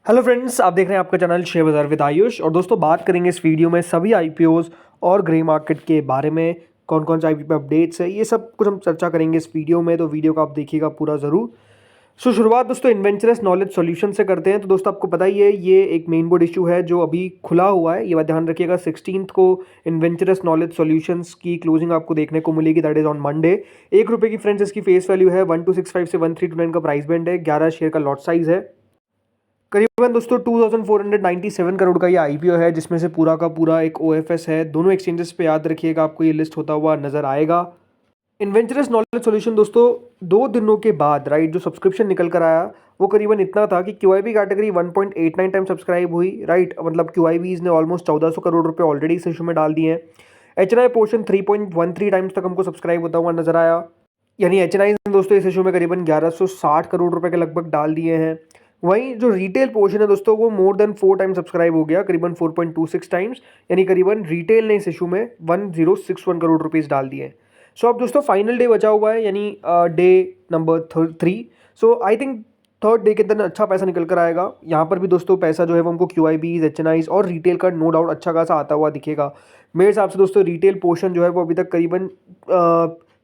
Hello friends, आप देख रहे हैं आपका चैनल शेयर बाजार विद आयुष। और दोस्तों बात करेंगे इस वीडियो में सभी आईपीओज और ग्रे मार्केट के बारे में। कौन कौन से आईपीओ अपडेट्स है, ये सब कुछ हम चर्चा करेंगे इस वीडियो में, तो वीडियो को आप देखिएगा पूरा ज़रूर। शुरुआत दोस्तों इन्वेंचरस नॉलेज सॉल्यूशन से करते हैं। तो दोस्तों आपको पता ही है, ये एक मेन बोर्ड इशू है जो अभी खुला हुआ है। ये बात ध्यान रखिएगा, 16 को इन्वेंचरस नॉलेज सॉल्यूशंस की क्लोजिंग आपको देखने को मिलेगी, दैट इज ऑन मंडे। ₹1 की फ्रेंड्स इसकी फेस वैल्यू है, 1265 से 1329 का प्राइस बैंड है, 11 शेयर का लॉट साइज है। करीबन दोस्तों 2497 करोड़ का ये आईपीओ है, जिसमें से पूरा का पूरा एक ओएफएस है। दोनों एक्सचेंजेस पे याद रखिएगा, आपको ये लिस्ट होता हुआ नजर आएगा। इन्वेंचरस नॉलेज सॉल्यूशन दोस्तों 2 दिनों के बाद राइट जो सब्सक्रिप्शन निकल कर आया, वो करीबन इतना था कि क्यूआईबी कैटेगरी 1.89 टाइम सब्सक्राइब हुई, राइट। मतलब क्यूआईबीज ने ऑलमोस्ट 1400 करोड़ रुपए ऑलरेडी इस इशू में डाल दिए हैं। एचएनआई पोर्शन 3.13 टाइम्स तक हमको सब्सक्राइब होता हुआ नजर आया। यानी एचएनआई ने दोस्तों इस इशू में करीबन 1160 करोड़ रुपए के लगभग डाल दिए हैं। वहीं जो रिटेल पोर्शन है दोस्तों, वो मोर देन 4 टाइम सब्सक्राइब हो गया, करीबन 4.26 टाइम्स। यानी करीबन रिटेल ने इस इशू में 1061 करोड़ रुपीस डाल दिए हैं। सो अब दोस्तों फाइनल डे बचा हुआ है, यानी day number 3। So I think third day के अंदर अच्छा पैसा निकल कर आएगा। यहाँ पर भी दोस्तों पैसा जो है वो हमको क्यूआईबीज, एचएनआईज और रिटेल का नो डाउट अच्छा खासा आता हुआ दिखेगा। मेरे हिसाब से दोस्तों रिटेल पोर्शन जो है वो अभी तक करीबन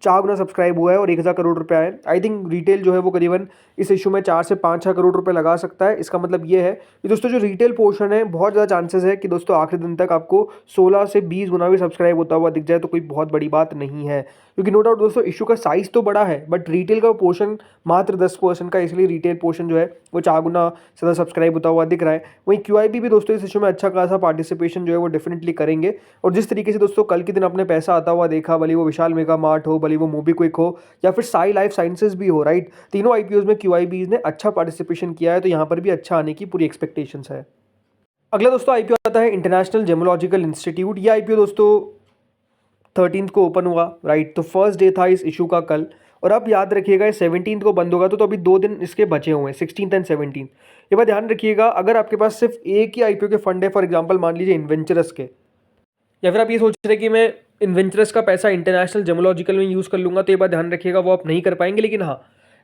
4 गुना सब्सक्राइब हुआ है और 1000 करोड़ रुपए आए। आई थिंक रिटेल जो है वो करीबन इस इशू में 4 से 5-6 करोड़ रुपए लगा सकता है। इसका मतलब ये है कि दोस्तों जो रिटेल पोर्शन है, बहुत ज़्यादा चांसेस है कि दोस्तों आखिरी दिन तक आपको 16 से 20 गुना भी सब्सक्राइब होता हुआ दिख जाए, तो कोई बहुत बड़ी बात नहीं है। क्योंकि नो डाउट दोस्तों इशू का साइज तो बड़ा है, बट रिटेल का पोर्शन मात्र 10% का, इसलिए रिटेल पोर्शन जो है वो 4 गुना ज़्यादा सब्सक्राइब होता हुआ दिख रहा है। वहीं क्यूआईबी भी दोस्तों इस इशू में अच्छा खासा पार्टिसिपेशन जो है वो डेफिनेटली करेंगे। और जिस तरीके से दोस्तों कल के दिन आपने पैसा आता हुआ देखा, भले वो विशाल मेगा मार्ट हो, भले वो मोबीक्विक हो, या फिर साई लाइफ साइंसेज भी हो, राइट। तीनों आईपीओज में क्यूआईबीज ने अच्छा पार्टिसिपेशन किया है, तो यहाँ पर भी अच्छा आने की पूरी एक्सपेक्टेशंस है। अगला दोस्तों आईपीओ आता है इंटरनेशनल जेमोलॉजिकल इंस्टीट्यूट। ये आईपीओ दोस्तों 13 को ओपन हुआ, राइट। तो फर्स्ट डे था इस इशू का कल, और अब याद रखिएगा 17 को बंद होगा, तो अभी 2 दिन इसके बचे हुए हैं, 16 एंड 17। ये बात ध्यान रखिएगा, अगर आपके पास सिर्फ एक ही आईपीओ के फंड है, फॉर एग्जांपल मान लीजिए इन्वेंचरस के, या फिर आप ये सोच रहे हैं कि मैं इन्वेंचरस का पैसा इंटरनेशनल जेमोलॉजिकल में यूज़ कर लूँगा, तो ये बात ध्यान रखिएगा वो आप नहीं कर पाएंगे। लेकिन हाँ,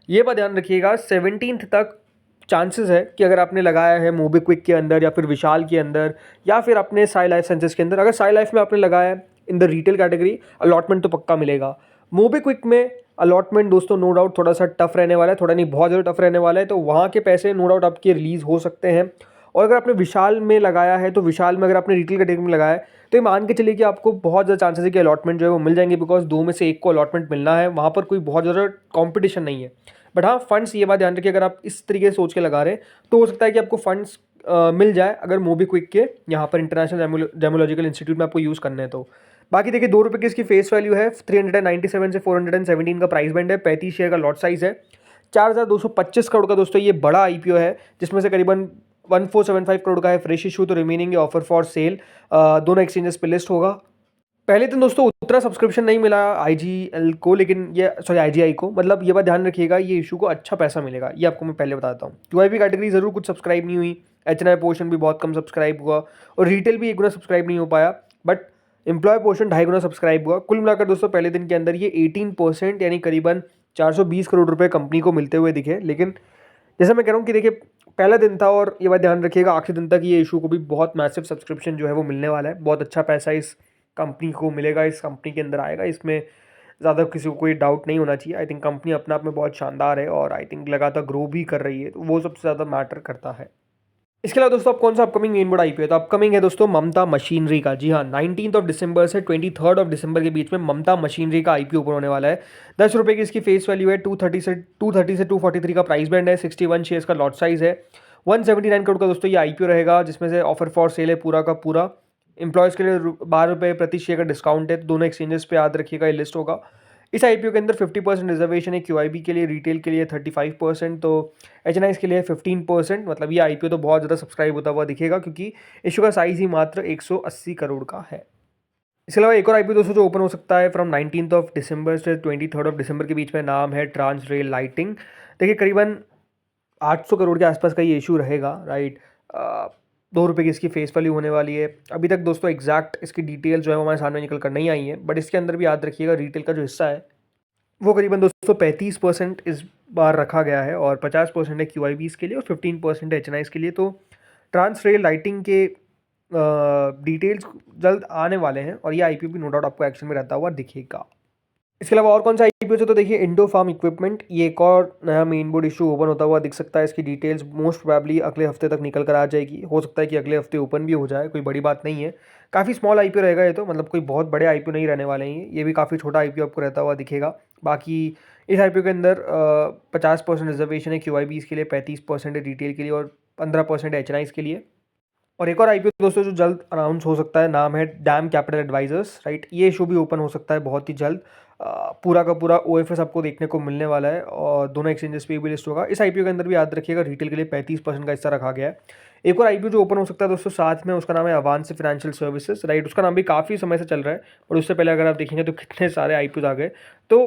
ये बात ध्यान रखिएगा 17 तक चांसेस है कि अगर आपने लगाया है मोबीक्विक के अंदर, या फिर विशाल के अंदर, या फिर अपने साई लाइफ साइंसेस के अंदर, अगर साई लाइफ में आपने लगाया है in the retail category, allotment तो पक्का मिलेगा। मोबीक्विक में अलॉटमेंट दोस्तों नो डाउट थोड़ा सा टफ रहने वाला है, थोड़ा नहीं बहुत ज़्यादा टफ रहने वाला है, तो वहाँ के पैसे नो डाउट आपके रिलीज़ हो सकते हैं। और अगर आपने विशाल में लगाया है, तो विशाल में अगर आपने रिटेल कैटेगरी में लगाया है, तो ये मान के चलिए कि आपको बहुत ज़्यादा चांसेस है कि अलॉटमेंट जो है वो मिल जाएंगे, बिकॉज 2 में से 1 को अलॉटमेंट मिलना है, वहाँ पर कोई बहुत ज़्यादा कॉम्पिटिशन नहीं है। बट हाँ, फंड्स ये बात ध्यान रखिए, अगर आप इस तरीके से सोच के लगा रहे हैं, तो हो सकता है कि आपको फंड्स मिल जाए, अगर मोबीक्विक के यहाँ पर इंटरनेशनल जेमोलॉजिकल इंस्टीट्यूट में आपको यूज़ करने हैं तो। बाकी देखिए ₹2 की इसकी फेस वैल्यू है, 397 से 417 का प्राइस बैंड है, 35 शेयर का लॉट साइज है, 4225 करोड़ का दोस्तों ये बड़ा आईपीओ है, जिसमें से करीबन 1475 करोड़ का है फ्रेश इशू, तो रिमेनिंग ऑफर फॉर सेल दोनों एक्सचेंजेस पे लिस्ट होगा। पहले दिन दोस्तों उतना सब्सक्रिप्शन नहीं मिला आईजीएल को, लेकिन ये सॉरी आईजीआई को, मतलब ये बात ध्यान रखिएगा, ये इशू को अच्छा पैसा मिलेगा, ये आपको मैं पहले बताता हूँ। क्यूआईबी कैटेगरी जरूर कुछ सब्सक्राइब नहीं हुई, एचएनआई पोर्शन भी बहुत कम सब्सक्राइब हुआ, और रिटेल भी 1 गुना सब्सक्राइब नहीं हो पाया, बट एम्प्लॉय पोर्शन 2.5 गुना सब्सक्राइब हुआ। कुल मिलाकर दोस्तों पहले दिन के अंदर ये 18% यानी करीबन 420 करोड़ रुपए कंपनी को मिलते हुए दिखे। लेकिन जैसा मैं कह रहा हूँ कि देखिए पहला दिन था, और ये बात ध्यान रखिएगा आखिरी दिन तक ये इशू को भी बहुत मैसिव सब्सक्रिप्शन जो है वो मिलने वाला है, बहुत अच्छा पैसा इस कंपनी को मिलेगा, इस कंपनी के अंदर आएगा, इसमें ज़्यादा किसी को कोई डाउट नहीं होना चाहिए। आई थिंक कंपनी अपने आप में बहुत शानदार है, और आई थिंक लगातार ग्रो भी कर रही है, तो वो सबसे ज़्यादा मैटर करता है। इसके अलावा दोस्तों अब कौन सा अपकमिंग मेन बोर्ड आईपीओ है, तो अपकमिंग है दोस्तों ममता मशीनरी का। जी हाँ, 19 दिसंबर से 23 दिसंबर के बीच में ममता मशीनरी का आईपीओ ओपन होने वाला है। ₹10 की इसकी फेस वैल्यू है, 230 से 243 का प्राइस बैंड है, 61 शेयर्स का लॉट साइज है, 179 करोड़ का दोस्तों ये आईपीओ रहेगा, जिसमें से ऑफर फॉर सेल है पूरा का पूरा। एम्प्लॉयज़ के लिए ₹12 प्रति शेयर का डिस्काउंट है, तो दोनों एक्सचेंजेस पे याद रखिएगा ये लिस्ट होगा। इस आईपीओ के अंदर 50% रिजर्वेशन है, क्यूआईबी के लिए, रिटेल के लिए 35%, तो एचएनआईज के लिए 15%। मतलब ये आईपीओ तो बहुत ज़्यादा सब्सक्राइब होता हुआ दिखेगा, क्योंकि इशू का साइज़ ही मात्र 180 करोड़ का है। इसके अलावा एक और आईपीओ दोस्तों जो ओपन हो सकता है फ्रॉम 19 दिसंबर से 23 दिसंबर के बीच में, नाम है ट्रांस रेल लाइटिंग। देखिए करीबन 800 करोड़ के आसपास का ये इशू रहेगा, राइट। ₹2 की इसकी फेस वैल्यू होने वाली है। अभी तक दोस्तों एग्जैक्ट इसकी डिटेल जो है वो हमारे सामने निकल कर नहीं आई है, बट इसके अंदर भी याद रखिएगा रिटेल का जो हिस्सा है वो करीबन दोस्तों 35% इस बार रखा गया है, और 50% है क्यूआईबीज के लिए, और 15% है एचएनआईज के लिए। तो ट्रांस रेल लाइटिंग के डिटेल्स जल्द आने वाले हैं और ये आईपीओ भी नो डाउट आपको एक्शन में रहता हुआ दिखेगा। इसके अलावा और कौन सा आईपीओ है तो देखिए इंडो फार्म इक्विपमेंट, ये एक और नया मेन बोर्ड इशू ओपन होता हुआ दिख सकता है। इसकी डिटेल्स मोस्ट प्रोबेबली अगले हफ्ते तक निकल कर आ जाएगी, हो सकता है कि अगले हफ्ते ओपन भी हो जाए, कोई बड़ी बात नहीं है। काफ़ी स्मॉल आईपीओ रहेगा ये तो, मतलब कोई बहुत बड़े आईपीओ नहीं रहने वाले हैं, ये भी काफ़ी छोटा आईपीओ आपको रहता हुआ दिखेगा। बाकी इस आईपीओ के अंदर 50% रिजर्वेशन है QIBs के लिए, 35% है रिटेल के लिए और 15% HNIs के लिए। और एक और आईपीओ दोस्तों जो जल्द अनाउंस हो सकता है, नाम है डैम कैपिटल एडवाइजर्स, राइट। ये इशू भी ओपन हो सकता है बहुत ही जल्द। पूरा का पूरा OFS आपको देखने को मिलने वाला है और दोनों एक्सचेंजेस पे भी लिस्ट होगा। इस आईपीओ के अंदर भी याद रखिएगा रिटेल के लिए 35% का हिस्सा रखा गया है। एक और आईपीओ जो ओपन हो सकता है दोस्तों साथ में, उसका नाम है अवांस फाइनेंशियल सर्विसेज, राइट। उसका नाम भी काफ़ी समय से चल रहा है और उससे पहले अगर आप देखेंगे तो कितने सारे आईपीओ आ गए। तो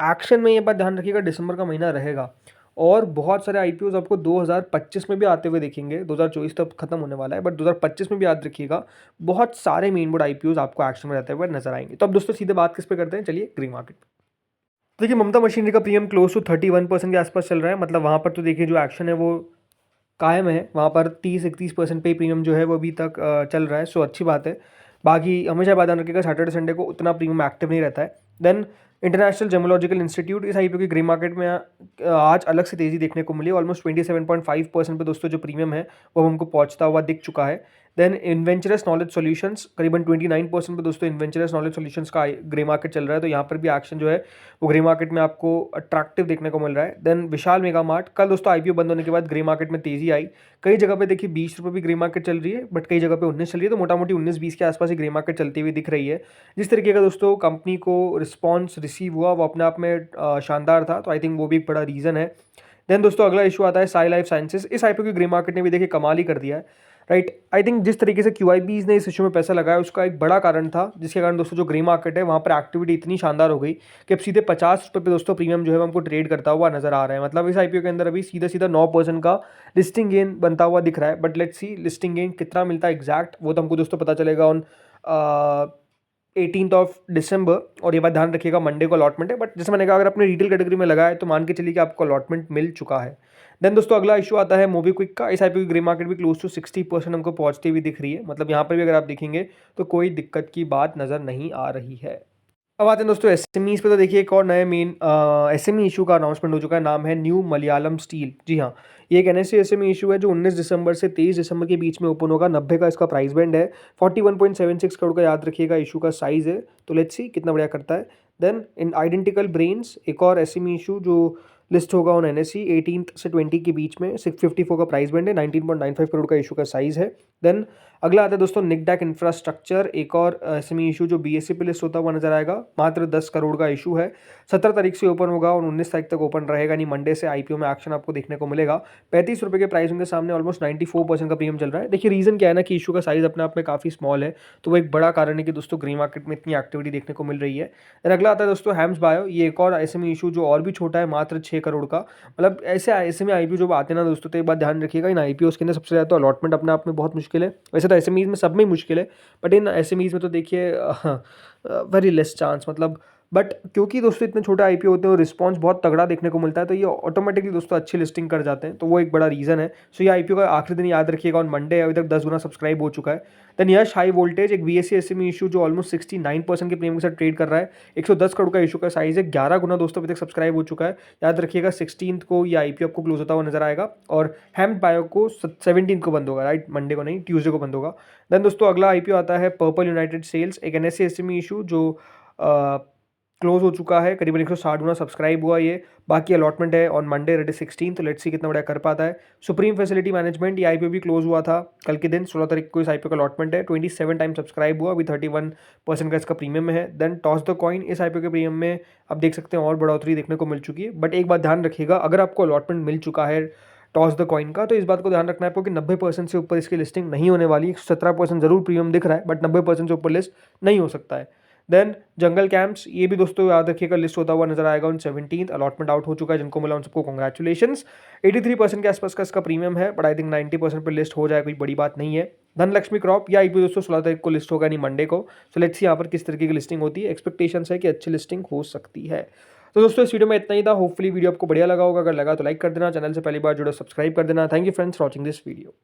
एक्शन में ये बात ध्यान रखिएगा, दिसंबर का महीना रहेगा और बहुत सारे आईपीओज आपको 2025 में भी आते हुए देखेंगे। 2024 तक खत्म होने वाला है, बट 2025 में भी याद रखिएगा बहुत सारे मेन बोर्ड आईपीओज आपको एक्शन में रहते हुए नजर आएंगे। तो अब दोस्तों सीधे बात किस पे करते हैं, चलिए ग्रे मार्केट। देखिए ममता मशीनरी का प्रीमियम क्लोज टू 31% के आसपास चल रहा है, मतलब वहाँ पर तो देखिए जो एक्शन है वो कायम है, वहाँ पर 30-31% पे प्रीमियम जो है वो अभी तक चल रहा है, सो अच्छी बात है। बाकी हमेशा बात ध्यान रखिएगा सैटरडे संडे को उतना प्रीमियम एक्टिव नहीं रहता है। देन इंटरनेशनल जेमोलॉजिकल इंस्टीट्यूट, इस आईपीओ की ग्रे मार्केट में आज अलग से तेज़ी देखने को मिली, ऑलमोस्ट 27.5% पे दोस्तों जो प्रीमियम है वो हमको पहुंचता हुआ दिख चुका है। देन इन्वेंचरस नॉलेज सॉल्यूशंस करीबन 29% पे दोस्तों इन्वेंचरस नॉलेज सॉल्यूशंस का ग्रे मार्केट चल रहा है, तो यहाँ पर भी एक्शन जो है वो ग्रे मार्केट में आपको अट्रैक्टिव देखने को मिल रहा है। देन विशाल मेगा मार्ट, कल दोस्तों आईपीओ बंद होने के बाद ग्रे मार्केट में तेजी आई, कई जगह पे देखिए 20 रुपये भी ग्रे मार्केट चल रही है, बट कई जगह पे 19 चल रही है, तो मोटा मोटी 19-20 के आसपास ही ग्रे मार्केट चलती हुई दिख रही है। जिस तरीके का दोस्तों कंपनी को रिस्पॉन्स रिसीव हुआ वो अपने आप में शानदार था, तो आई थिंक वो भी एक बड़ा रीज़न है। देन दोस्तों अगला इशू आता है साई लाइफ साइंसेज, इस आईपीओ की ग्रे मार्केट ने भी देखिए कमाल ही कर दिया है, राइट। आई थिंक जिस तरीके से QIBs ने इस इशू में पैसा लगाया उसका एक बड़ा कारण था, जिसके कारण दोस्तों जो ग्रे मार्केट है वहाँ पर एक्टिविटी इतनी शानदार हो गई कि अब सीधे 50 रुपये पे दोस्तों प्रीमियम जो है हमको ट्रेड करता हुआ नजर आ रहा है। मतलब इस आईपीओ के अंदर अभी सीधा सीधा 9% का लिस्टिंग गेन बनता हुआ दिख रहा है, but let's see listing gain कितना मिलता है एग्जैक्ट, वो तो हमको दोस्तों पता चलेगा ऑन 18 दिसंबर। और ये बात ध्यान रखिएगा मंडे को अलॉटमेंट है, बट जैसे मैंने कहा अगर आपने रिटेल कैटेगरी में लगाया है तो मान के चलिए कि आपको अलॉटमेंट मिल चुका है। देन दोस्तों अगला इशू आता है मोबीक्विक का, इस आईपीओ की ग्रे मार्केट भी क्लोज टू 60% हमको पहुंचती हुई दिख रही है, मतलब यहाँ पर भी अगर आप देखेंगे तो कोई दिक्कत की बात नज़र नहीं आ रही है। अब आते हैं दोस्तों एसएमईज पे, तो देखिए एक और नए मेन एसएमई इशू का अनाउंसमेंट हो चुका है, नाम है न्यू मलयालम स्टील। जी हाँ, ये एक NSE एसएमई इशू है जो 19 दिसंबर से 23 दिसंबर के बीच में ओपन होगा। 90 का इसका प्राइस बैंड है, 41.76 करोड़ का याद रखिएगा इशू का साइज है, तो लेट्स सी कितना बढ़िया करता है। देन इन आइडेंटिकल ब्रेन्स, एक और एसएमई इशू जो लिस्ट होगा ऑन NSE 18 से 20 के बीच में, 654 का प्राइस बैंड है, 19.95 करोड़ का इशू का साइज है। देन अगला आता है दोस्तों निकडेक इंफ्रास्ट्रक्चर, एक और एसएमई इशू जो BSE पे लिस्ट होता हुआ नजर आएगा, मात्र 10 करोड़ का इशू है। 17 तारीख से ओपन होगा और 19 तारीख तक ओपन रहेगा, यानी मंडे से आईपीओ में एक्शन आपको देखने को मिलेगा। 35 रुपये के प्राइस उनके सामने ऑलमोस्ट 94% का प्रीमियम चल रहा है। देखिए रीजन क्या है ना कि इशू का साइज अपने आप में काफी स्मॉल है, तो वो एक बड़ा कारण है कि दोस्तों ग्रे मार्केट में इतनी एक्टिविटी देखने को मिल रही है। और अगला आता है दोस्तों हैम्स बायो, ये एक और एसएमई इशू जो और भी छोटा है, मात्र 6 करोड़ का। मतलब ऐसे में आईपीओ जो आते हैं ना दोस्तों, तो एक बात ध्यान रखिएगा इन आईपीओ के अंदर सबसे ज़्यादा तो अलॉटमेंट अपने आप में बहुत मुश्किल है, वैसे तो एसएमईज में सब में मुश्किल है, बट इन एसएमईज में तो देखिए वेरी लेस चांस, मतलब बट क्योंकि दोस्तों इतने छोटे आईपीओ होते हैं और रिस्पांस बहुत तगड़ा देखने को मिलता है, तो ये ऑटोमेटिकली दोस्तों अच्छी लिस्टिंग कर जाते हैं, तो वो एक बड़ा रीज़न है। सो ये आईपीओ का आखिरी दिन याद रखिएगा ऑन मंडे, अभी तक 10 गुना सब्सक्राइब हो चुका है। देन यश हाई वोल्टेज, एक BSE एसएमई इशू जो ऑलमोस्ट 69% के प्रीमियम के साथ ट्रेड कर रहा है, 110 करोड़ का इशू का साइज है, 11 गुना दोस्तों अभी तक सब्सक्राइब हो चुका है। याद रखिएगा 16 को ये आईपीओ आपको क्लोज होता हुआ नजर आएगा और हैम्स बायो को 17 को बंद होगा, राइट, मंडे को नहीं, ट्यूसडे को बंद होगा। देन दोस्तों अगला आईपीओ आता है पर्पल यूनाइटेड सेल्स, एक NSE एसएमई इशू जो क्लोज हो चुका है, करीबन 160 गुना सब्सक्राइब हुआ ये, बाकी अलॉटमेंट है ऑन मंडे रेडी 16, तो लेट्स सी कितना बड़ा कर पाता है। सुप्रीम फैसिलिटी मैनेजमेंट, ये आईपीओ भी क्लोज हुआ था कल के दिन 16 तारीख को, इस आईपीओ का अलॉटमेंट है, 27 टाइम सब्सक्राइब हुआ, अभी 31% का इसका प्रीमियम है। देन टॉस द कॉइन, इस आईपीओ के प्रीमियम में आप देख सकते हैं और बढ़ोतरी देखने को मिल चुकी है, बट एक बात ध्यान रखिएगा अगर आपको अलॉटमेंट मिल चुका है टॉस द कॉइन का, तो इस बात को ध्यान रखना है आपको कि 90% से ऊपर इसकी लिस्टिंग नहीं होने वाली। 17% जरूर प्रीमियम दिख रहा है, बट 90% से ऊपर लिस्ट नहीं हो सकता है। देन जंगल कैंप्स, ये भी दोस्तों याद रखिएगा लिस्ट होता हुआ नजर आएगा ऑन 17, अलॉटमेंट आउट हो चुका है, जिनको मिला उन सबको कॉन्ग्रेचुलेशंस। 83% के आसपास का इसका प्रीमियम है, बट आई थिंक 90% पर लिस्ट हो जाए, कोई बड़ी बात नहीं है। धनलक्ष्मी क्रॉप, या आईपीओ दोस्तों 16 तारीख को लिस्ट होगा, नहीं मंडे को, सो लेट्स सी यहाँ पर किस तरीके की लिस्टिंग होती है, एक्सपेक्टेशन है कि अच्छी लिस्टिंग हो सकती है। तो दोस्तों इस वीडियो में इतना ही था, होपफुली वीडियो आपको बढ़िया लगा होगा, अगर लगा तो लाइक कर देना, चैनल से पहली बार जुड़ो सब्सक्राइब कर देना। Thank you friends for watching this video.